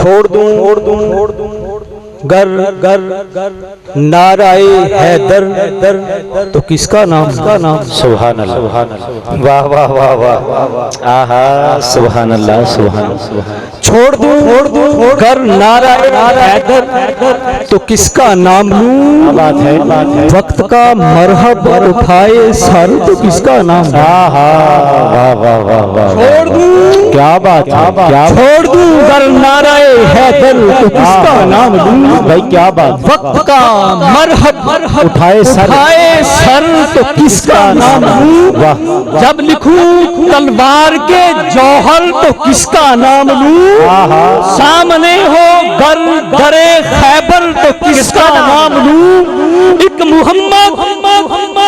چھوڑ دوں گر نعرہ حیدر تو کس کا نام؟ سبحان اللہ، واہ واہ واہ واہ، آہا سبحان اللہ سبحان اللہ۔ چھوڑ دوں گر نعرہ حیدر تو کس کا نام لوں؟ بات ہے وقت کا مرحب اٹھائے سر تو کس کا نام؟ آہا واہ واہ واہ واہ، چھوڑ دوں کیا بات ہے، کیا چھوڑ دوں گر نعرہ حیدر تو کس کا نام لوں؟ بھائی کیا بات، وقت کا مرحب اٹھائے سر تو کس کا نام لوں؟ جب لکھوں تلوار کے جوہر تو کس کا نام لوں؟ سامنے ہو گر درے خیبر تو کس کا نام لوں؟ ایک محمد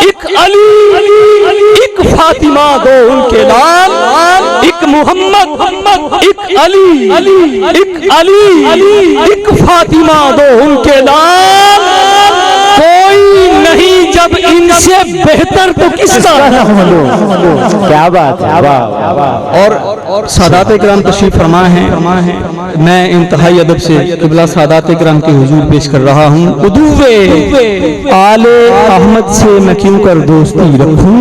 ایک علی ایک فاطمہ دو ان کے نام، ایک محمد ایک علی ایک فاطمہ دو ان کے نام، کوئی نہیں جب ان سے بہتر تو کس کا نام لوں؟ کیا بات ہے، اور سادات کرام تشریف فرما ہیں، میں انتہائی ادب سے قبلہ سادات کرام کے حضور پیش کر رہا ہوں۔ ادوے آل احمد سے میں کیوں کر دوستی رکھوں،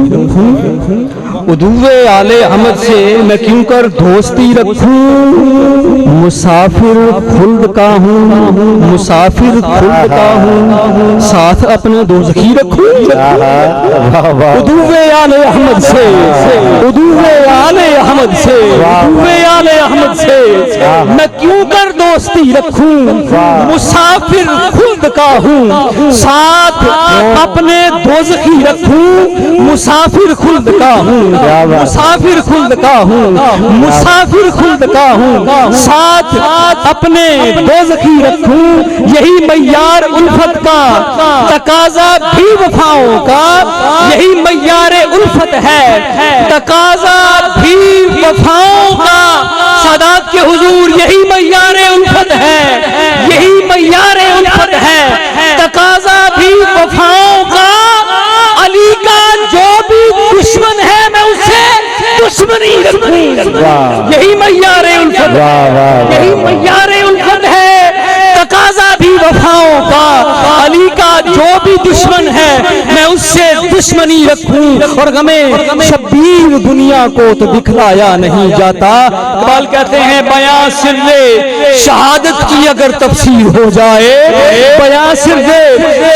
ادوے آل احمد سے میں کیوں کر دوستی رکھوں، مسافر خلد کا ہوں ساتھ اپنے دوزخی رکھوں۔ ادوے آل احمد سے میں کیوں کر دوستی رکھوں، مسافر خلد کا ہوں ساتھ اپنے دوزخی رکھوں، مسافر خلد کا ہوں ساتھ اپنے دوزخی رکھوں، یہی معیار الفت کا تقاضا بھی وفاؤں کا، یہی معیار الفت ہے تقاضا بھی وفاؤں کا، سادات کے حضور یہی معیار الفت ہے، یہی معیار الفت ہے تقاضا بھی وفاؤں کا، علی کا جو بھی دشمن ہے میں اسے دشمنی رکھوں، یہی معیار الفت ہے تقاضا بھی وفاؤں کا، علی کا جو بھی دشمن ہے میں اس سے دشمنی رکھوں، اور غمیں شبیر دنیا کو تو دکھلایا نہیں جاتا۔ اقبال کہتے ہیں بیاں سر شہادت کی اگر تفسیر ہو جائے، بیاں سر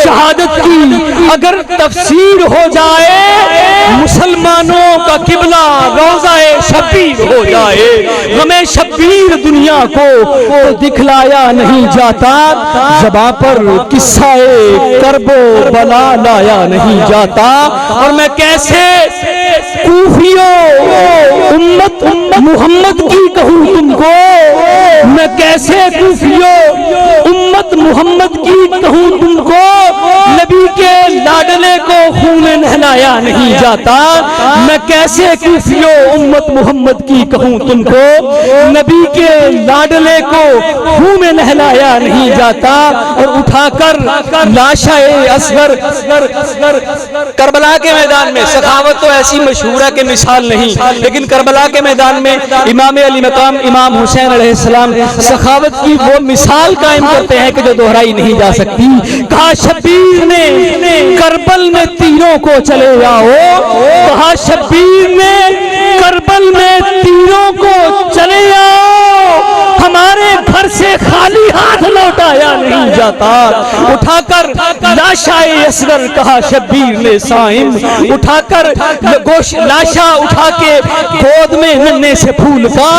شہادت کی اگر تفسیر ہو جائے، مسلمانوں کا قبلہ روضہ شبیر ہو جائے، غمیں شبیر دنیا کو دکھلایا نہیں جاتا، زباں پر قصہ کرب و بلا لایا نہیں جاتا، اور میں کیسے کوفیوں امت محمد کی کہوں تم کو، میں کیسے کوفیوں امت محمد کی کہوں تم کو، نبی کے لاڈلے کو خون میں نہلایا نہیں جاتا، میں کیسے کوفیوں امت محمد کی کہوں تم کو، نبی کے لاڈلے کو خون میں نہلایا نہیں جاتا، اور اٹھا کر لاشا اصغر کربلا کے میدان میں، سخاوت تو ایسی مشہور ہے کہ مثال نہیں، لیکن کربلا کے میدان میں امام علی مقام امام حسین علیہ السلام سخاوت کی وہ مثال قائم کرتے ہیں کہ جو دہرائی نہیں جا سکتی۔ کہا شبیر نے کربل میں تیروں کو چلے آؤ، کہا شبیر نے کربل میں تیروں کو چلے آؤ، ہمارے گھر سے خالی ہاتھ لوٹایا نہیں جاتا، اٹھا کر لاشا اصغر کہا شبیر نے صائم، اٹھا کر لاشا اٹھا کے گود میں ننے سے پھول کا،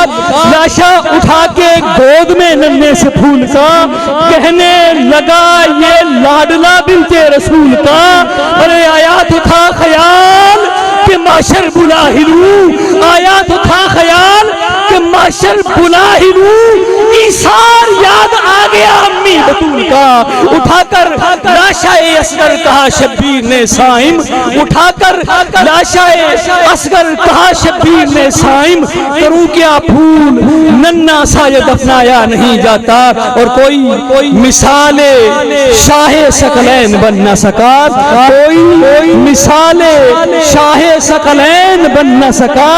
لاشا اٹھا کے گود میں ننے سے پھول کا، کہنے لگا یہ لاڈلا بنت رسول کا، ارے آیا تو تھا خیال کہ معاشر بلا ہی لوں، آیا تو تھا خیال کہ معاشر بلا ہی لوں، ایثار یاد آ گیا امی بطول کا، اٹھا کر لاشائے اصغر کہا شبیر نے سائم، اٹھا کر لاشائے اصغر کہا شبیر نے سائم، کروں کیا پھول ننا سا یہ دفنایا نہیں جاتا، اور کوئی مثال شاہ ثقلین بن نہ سکا، کوئی مثال شاہ ثقلین بن نہ سکا،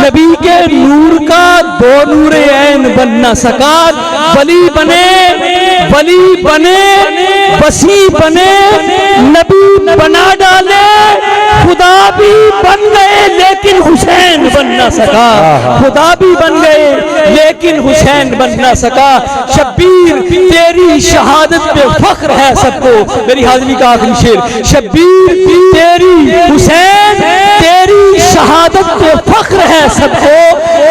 نبی کے نور کا دو نور عین بن نہ سکا، ولی بنے وسیع بنے نبی بنا ڈالے، خدا بھی بن گئے لیکن حسین بن نہ سکا، خدا بھی بن گئے لیکن حسین بن نہ سکا۔ شبیر تیری شہادت پہ فخر ہے سب کو، میری حاضری کا آخری شعر، شبیر تیری حسین تیری شہادت پہ فخر ہے سب کو،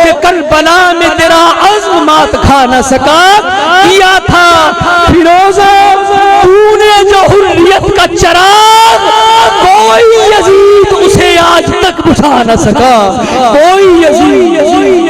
کہ کربلا میں تیرا عزم مات کھا نہ سکا، کیا تھا فیروزہ تو نے جو حریت کا چراغ، کوئی یزید اسے آج تک بجھا نہ سکا، کوئی یزید